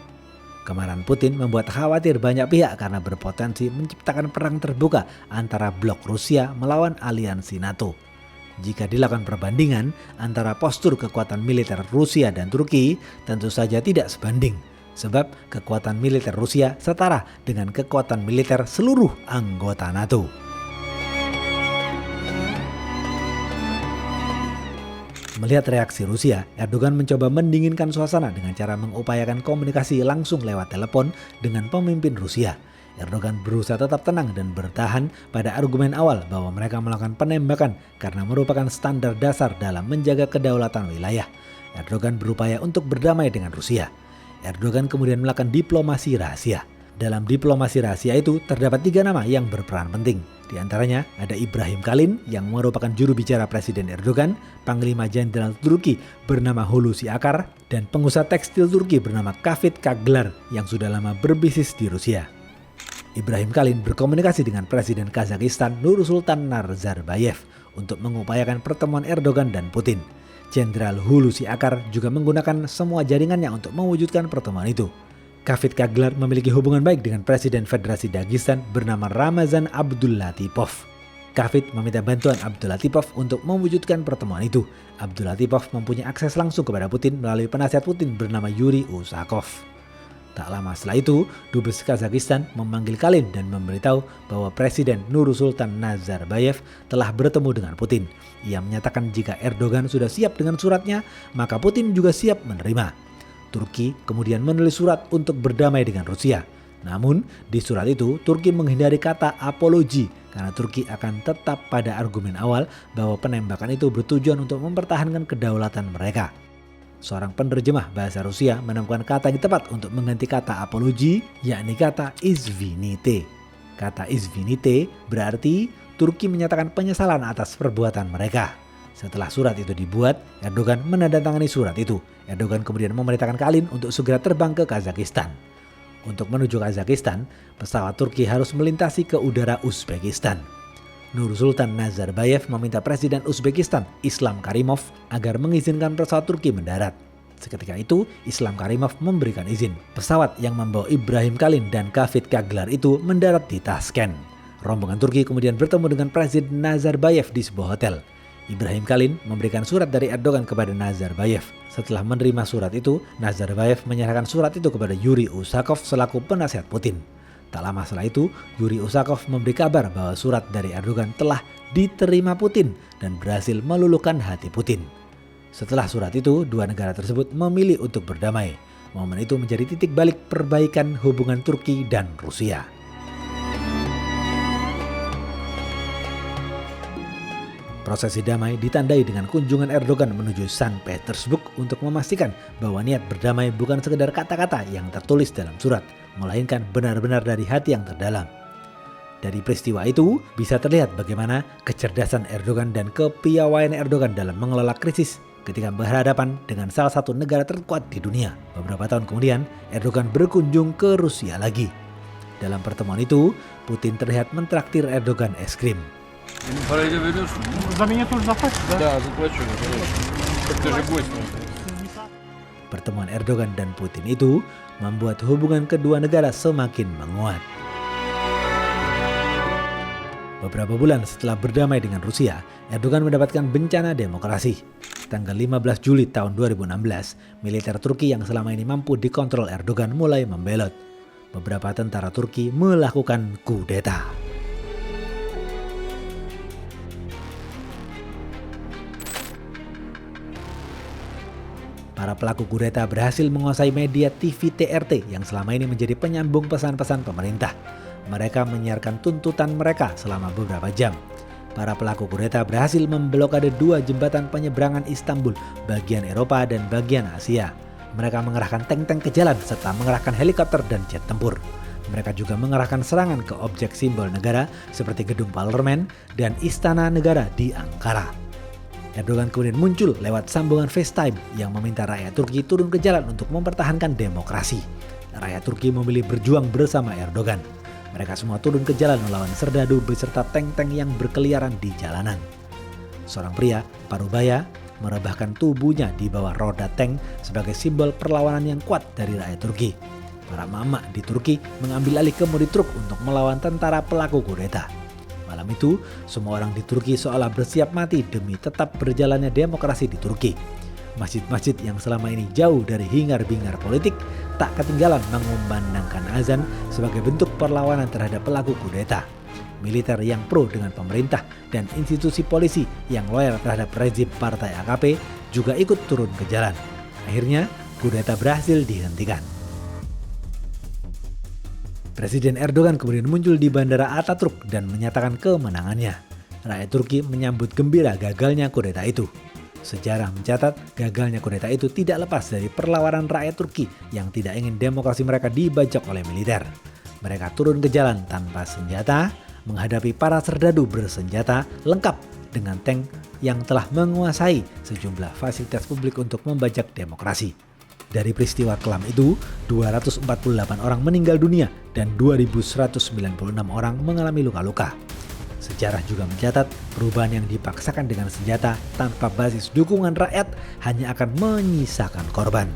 Kemarahan Putin membuat khawatir banyak pihak karena berpotensi menciptakan perang terbuka antara blok Rusia melawan aliansi NATO. Jika dilakukan perbandingan antara postur kekuatan militer Rusia dan Turki, tentu saja tidak sebanding. Sebab kekuatan militer Rusia setara dengan kekuatan militer seluruh anggota NATO. Melihat reaksi Rusia, Erdogan mencoba mendinginkan suasana dengan cara mengupayakan komunikasi langsung lewat telepon dengan pemimpin Rusia. Erdogan berusaha tetap tenang dan bertahan pada argumen awal bahwa mereka melakukan penembakan karena merupakan standar dasar dalam menjaga kedaulatan wilayah. Erdogan berupaya untuk berdamai dengan Rusia. Erdogan kemudian melakukan diplomasi rahasia. Dalam diplomasi rahasia itu terdapat 3 nama yang berperan penting. Di antaranya ada Ibrahim Kalin yang merupakan juru bicara Presiden Erdogan, Panglima Jenderal Turki bernama Hulusi Akar, dan pengusaha tekstil Turki bernama Kavit Kaglar yang sudah lama berbisnis di Rusia. Ibrahim Kalin berkomunikasi dengan Presiden Kazakhstan Nursultan Nazarbayev untuk mengupayakan pertemuan Erdogan dan Putin. Jenderal Hulusi Akar juga menggunakan semua jaringannya untuk mewujudkan pertemuan itu. Kavit Kaglar memiliki hubungan baik dengan Presiden Federasi Dagestan bernama Ramazan Abdullatipov. Kavit meminta bantuan Abdullatipov untuk mewujudkan pertemuan itu. Abdullatipov mempunyai akses langsung kepada Putin melalui penasihat Putin bernama Yuri Usakov. Tak lama setelah itu, Dubes Kazakhstan memanggil Kalin dan memberitahu bahwa Presiden Nursultan Nazarbayev telah bertemu dengan Putin. Ia menyatakan jika Erdogan sudah siap dengan suratnya, maka Putin juga siap menerima. Turki kemudian menulis surat untuk berdamai dengan Rusia. Namun, di surat itu Turki menghindari kata apologi karena Turki akan tetap pada argumen awal bahwa penembakan itu bertujuan untuk mempertahankan kedaulatan mereka. Seorang penerjemah bahasa Rusia menemukan kata yang tepat untuk mengganti kata apologi, yakni kata izvinite. Kata izvinite berarti Turki menyatakan penyesalan atas perbuatan mereka. Setelah surat itu dibuat, Erdogan menandatangani surat itu. Erdogan kemudian memerintahkan Kalin untuk segera terbang ke Kazakhstan. Untuk menuju Kazakhstan, pesawat Turki harus melintasi ke udara Uzbekistan. Nursultan Nazarbayev meminta Presiden Uzbekistan, Islam Karimov, agar mengizinkan pesawat Turki mendarat. Seketika itu, Islam Karimov memberikan izin. Pesawat yang membawa Ibrahim Kalin dan Kavit Kaglar itu mendarat di Tashkent. Rombongan Turki kemudian bertemu dengan Presiden Nazarbayev di sebuah hotel. Ibrahim Kalin memberikan surat dari Erdogan kepada Nazarbayev. Setelah menerima surat itu, Nazarbayev menyerahkan surat itu kepada Yuri Usakov selaku penasihat Putin. Tak lama setelah itu, Yuri Usakov memberi kabar bahwa surat dari Erdogan telah diterima Putin dan berhasil meluluhkan hati Putin. Setelah surat itu, dua negara tersebut memilih untuk berdamai. Momen itu menjadi titik balik perbaikan hubungan Turki dan Rusia. Prosesi damai ditandai dengan kunjungan Erdogan menuju Saint Petersburg untuk memastikan bahwa niat berdamai bukan sekedar kata-kata yang tertulis dalam surat, melainkan benar-benar dari hati yang terdalam. Dari peristiwa itu bisa terlihat bagaimana kecerdasan Erdogan dan kepiawaian Erdogan dalam mengelola krisis ketika berhadapan dengan salah satu negara terkuat di dunia. Beberapa tahun kemudian, Erdogan berkunjung ke Rusia lagi. Dalam pertemuan itu, Putin terlihat mentraktir Erdogan es krim. Benim parayı da veriyorsun. За меня тоже заплатишь, да? Да, заплачу. Как ты же гость. Pertemuan Erdogan dan Putin itu membuat hubungan kedua negara semakin menguat. Beberapa bulan setelah berdamai dengan Rusia, Erdogan mendapatkan bencana demokrasi. Tanggal 15 Juli tahun 2016, militer Turki yang selama ini mampu dikontrol Erdogan mulai membelot. Beberapa tentara Turki melakukan kudeta. Para pelaku kudeta berhasil menguasai media TV TRT yang selama ini menjadi penyambung pesan-pesan pemerintah. Mereka menyiarkan tuntutan mereka selama beberapa jam. Para pelaku kudeta berhasil memblokade 2 jembatan penyeberangan Istanbul, bagian Eropa dan bagian Asia. Mereka mengerahkan tank-tank ke jalan serta mengerahkan helikopter dan jet tempur. Mereka juga mengerahkan serangan ke objek simbol negara seperti gedung parlemen dan istana negara di Ankara. Erdogan kemudian muncul lewat sambungan FaceTime yang meminta rakyat Turki turun ke jalan untuk mempertahankan demokrasi. Rakyat Turki memilih berjuang bersama Erdogan. Mereka semua turun ke jalan melawan serdadu beserta tank-tank yang berkeliaran di jalanan. Seorang pria, parubaya, merebahkan tubuhnya di bawah roda tank sebagai simbol perlawanan yang kuat dari rakyat Turki. Para mama di Turki mengambil alih kemudi truk untuk melawan tentara pelaku kudeta. Malam itu, semua orang di Turki seolah bersiap mati demi tetap berjalannya demokrasi di Turki. Masjid-masjid yang selama ini jauh dari hingar-bingar politik tak ketinggalan mengumandangkan azan sebagai bentuk perlawanan terhadap pelaku kudeta. Militer yang pro dengan pemerintah dan institusi polisi yang loyal terhadap rezim partai AKP juga ikut turun ke jalan. Akhirnya, kudeta berhasil dihentikan. Presiden Erdogan kemudian muncul di Bandara Ataturk dan menyatakan kemenangannya. Rakyat Turki menyambut gembira gagalnya kudeta itu. Sejarah mencatat gagalnya kudeta itu tidak lepas dari perlawanan rakyat Turki yang tidak ingin demokrasi mereka dibajak oleh militer. Mereka turun ke jalan tanpa senjata, menghadapi para serdadu bersenjata lengkap dengan tank yang telah menguasai sejumlah fasilitas publik untuk membajak demokrasi. Dari peristiwa kelam itu, 248 orang meninggal dunia dan 2.196 orang mengalami luka-luka. Sejarah juga mencatat perubahan yang dipaksakan dengan senjata tanpa basis dukungan rakyat hanya akan menyisakan korban.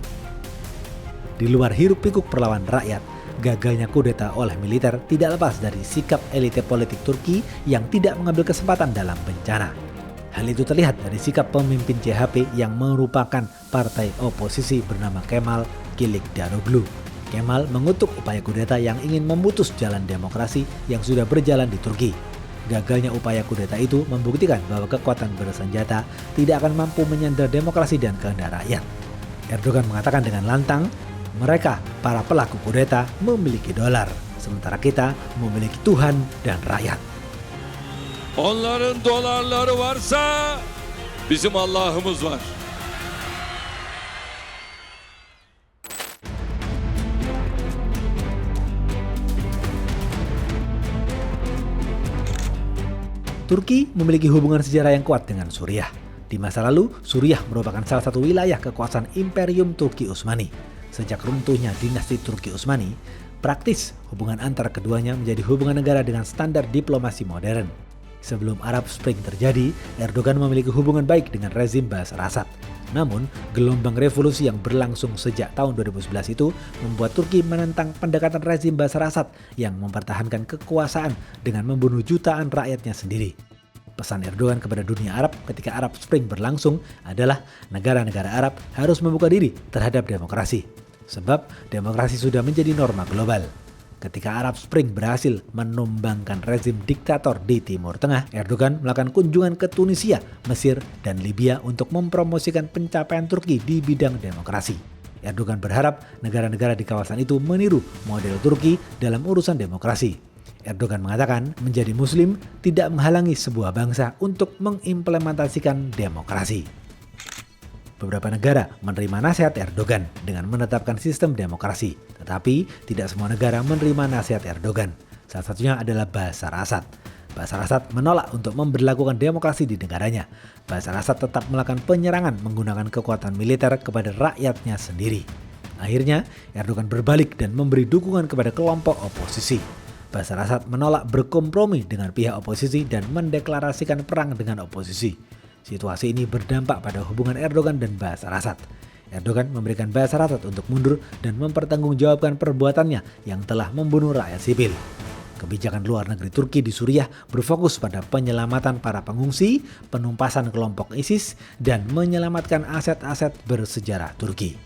Di luar hiruk-pikuk perlawanan rakyat, gagalnya kudeta oleh militer tidak lepas dari sikap elite politik Turki yang tidak mengambil kesempatan dalam bencana. Hal itu terlihat dari sikap pemimpin CHP yang merupakan partai oposisi bernama Kemal Kılıçdaroğlu. Kemal mengutuk upaya kudeta yang ingin memutus jalan demokrasi yang sudah berjalan di Turki. Gagalnya upaya kudeta itu membuktikan bahwa kekuatan bersenjata tidak akan mampu menyandra demokrasi dan kehendak rakyat. Erdogan mengatakan dengan lantang, mereka, para pelaku kudeta, memiliki dolar, sementara kita memiliki Tuhan dan rakyat. Onların dolarları varsa bizim Allah'ımız var. Turki memiliki hubungan sejarah yang kuat dengan Suriah. Di masa lalu, Suriah merupakan salah satu wilayah kekuasaan Imperium Turki Utsmani. Sejak runtuhnya dinasti Turki Utsmani, praktis hubungan antara keduanya menjadi hubungan negara dengan standar diplomasi modern. Sebelum Arab Spring terjadi, Erdogan memiliki hubungan baik dengan rezim Bashar Assad. Namun, gelombang revolusi yang berlangsung sejak tahun 2011 itu membuat Turki menentang pendekatan rezim Bashar Assad yang mempertahankan kekuasaan dengan membunuh jutaan rakyatnya sendiri. Pesan Erdogan kepada dunia Arab ketika Arab Spring berlangsung adalah negara-negara Arab harus membuka diri terhadap demokrasi. Sebab demokrasi sudah menjadi norma global. Ketika Arab Spring berhasil menumbangkan rezim diktator di Timur Tengah, Erdogan melakukan kunjungan ke Tunisia, Mesir, dan Libya untuk mempromosikan pencapaian Turki di bidang demokrasi. Erdogan berharap negara-negara di kawasan itu meniru model Turki dalam urusan demokrasi. Erdogan mengatakan menjadi muslim tidak menghalangi sebuah bangsa untuk mengimplementasikan demokrasi. Beberapa negara menerima nasihat Erdogan dengan menetapkan sistem demokrasi, tetapi tidak semua negara menerima nasihat Erdogan. Salah satunya adalah Bashar Assad. Bashar Assad menolak untuk memberlakukan demokrasi di negaranya. Bashar Assad tetap melakukan penyerangan menggunakan kekuatan militer kepada rakyatnya sendiri. Akhirnya, Erdogan berbalik dan memberi dukungan kepada kelompok oposisi. Bashar Assad menolak berkompromi dengan pihak oposisi dan mendeklarasikan perang dengan oposisi. Situasi ini berdampak pada hubungan Erdogan dan Bashar Assad. Erdogan memberikan Bashar Assad untuk mundur dan mempertanggungjawabkan perbuatannya yang telah membunuh rakyat sipil. Kebijakan luar negeri Turki di Suriah berfokus pada penyelamatan para pengungsi, penumpasan kelompok ISIS, dan menyelamatkan aset-aset bersejarah Turki.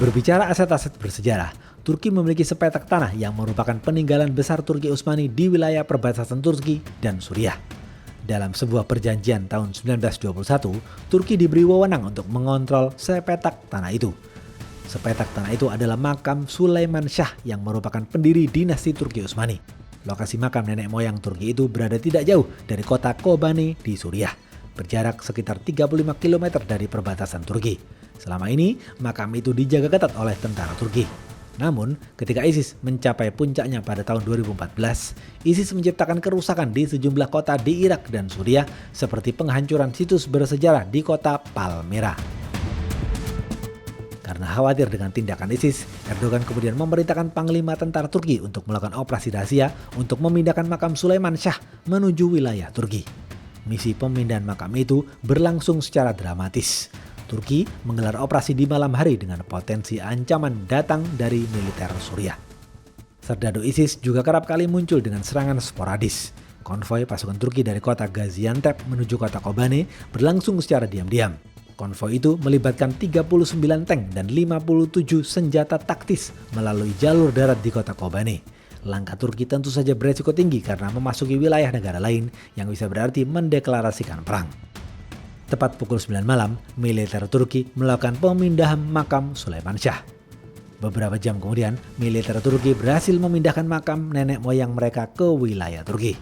Berbicara aset-aset bersejarah, Turki memiliki sepetak tanah yang merupakan peninggalan besar Turki Utsmani di wilayah perbatasan Turki dan Suriah. Dalam sebuah perjanjian tahun 1921, Turki diberi wewenang untuk mengontrol sepetak tanah itu. Sepetak tanah itu adalah makam Sulaiman Shah yang merupakan pendiri dinasti Turki Utsmani. Lokasi makam nenek moyang Turki itu berada tidak jauh dari kota Kobani di Suriah, berjarak sekitar 35 km dari perbatasan Turki. Selama ini, makam itu dijaga ketat oleh tentara Turki. Namun, ketika ISIS mencapai puncaknya pada tahun 2014, ISIS menciptakan kerusakan di sejumlah kota di Irak dan Suriah seperti penghancuran situs bersejarah di kota Palmyra. Karena khawatir dengan tindakan ISIS, Erdogan kemudian memerintahkan Panglima Tentara Turki untuk melakukan operasi rahasia untuk memindahkan makam Sulaiman Shah menuju wilayah Turki. Misi pemindahan makam itu berlangsung secara dramatis. Turki menggelar operasi di malam hari dengan potensi ancaman datang dari militer Suriah. Serdadu ISIS juga kerap kali muncul dengan serangan sporadis. Konvoi pasukan Turki dari kota Gaziantep menuju kota Kobane berlangsung secara diam-diam. Konvoi itu melibatkan 39 tank dan 57 senjata taktis melalui jalur darat di kota Kobane. langkah Turki tentu saja beresiko tinggi karena memasuki wilayah negara lain yang bisa berarti mendeklarasikan perang. Tepat pukul 9 malam, militer Turki melakukan pemindahan makam Sulaiman Shah. Beberapa jam kemudian, militer Turki berhasil memindahkan makam nenek moyang mereka ke wilayah Turki.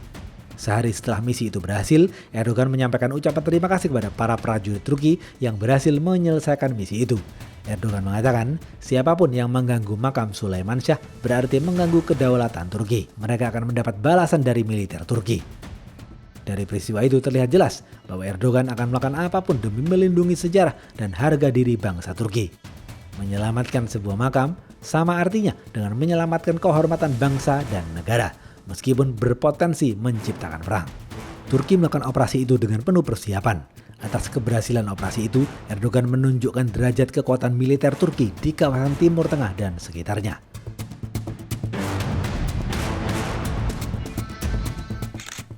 Sehari setelah misi itu berhasil, Erdogan menyampaikan ucapan terima kasih kepada para prajurit Turki yang berhasil menyelesaikan misi itu. Erdogan mengatakan, siapapun yang mengganggu makam Sulaiman Shah berarti mengganggu kedaulatan Turki. Mereka akan mendapat balasan dari militer Turki. Dari peristiwa itu terlihat jelas bahwa Erdogan akan melakukan apapun demi melindungi sejarah dan harga diri bangsa Turki. Menyelamatkan sebuah makam sama artinya dengan menyelamatkan kehormatan bangsa dan negara, meskipun berpotensi menciptakan perang. Turki melakukan operasi itu dengan penuh persiapan. Atas keberhasilan operasi itu, Erdogan menunjukkan derajat kekuatan militer Turki di kawasan Timur Tengah dan sekitarnya.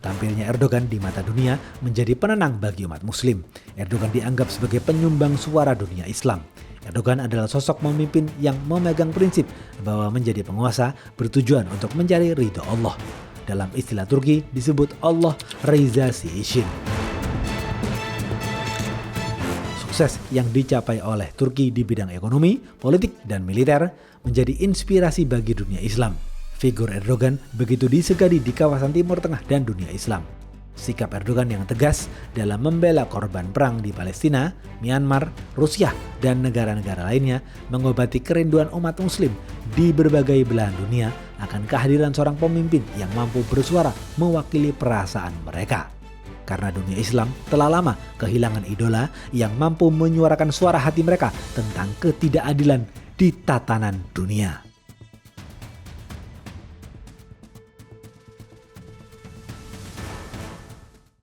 Tampilnya Erdogan di mata dunia menjadi penenang bagi umat Muslim. Erdogan dianggap sebagai penyumbang suara dunia Islam. Erdogan adalah sosok pemimpin yang memegang prinsip bahwa menjadi penguasa bertujuan untuk mencari ridho Allah. Dalam istilah Turki disebut Allah Reza Ishin. Sukses yang dicapai oleh Turki di bidang ekonomi, politik, dan militer menjadi inspirasi bagi dunia Islam. Figur Erdogan begitu disegani di kawasan Timur Tengah dan dunia Islam. Sikap Erdogan yang tegas dalam membela korban perang di Palestina, Myanmar, Rusia, dan negara-negara lainnya mengobati kerinduan umat Muslim di berbagai belahan dunia akan kehadiran seorang pemimpin yang mampu bersuara mewakili perasaan mereka. Karena dunia Islam telah lama kehilangan idola yang mampu menyuarakan suara hati mereka tentang ketidakadilan di tatanan dunia.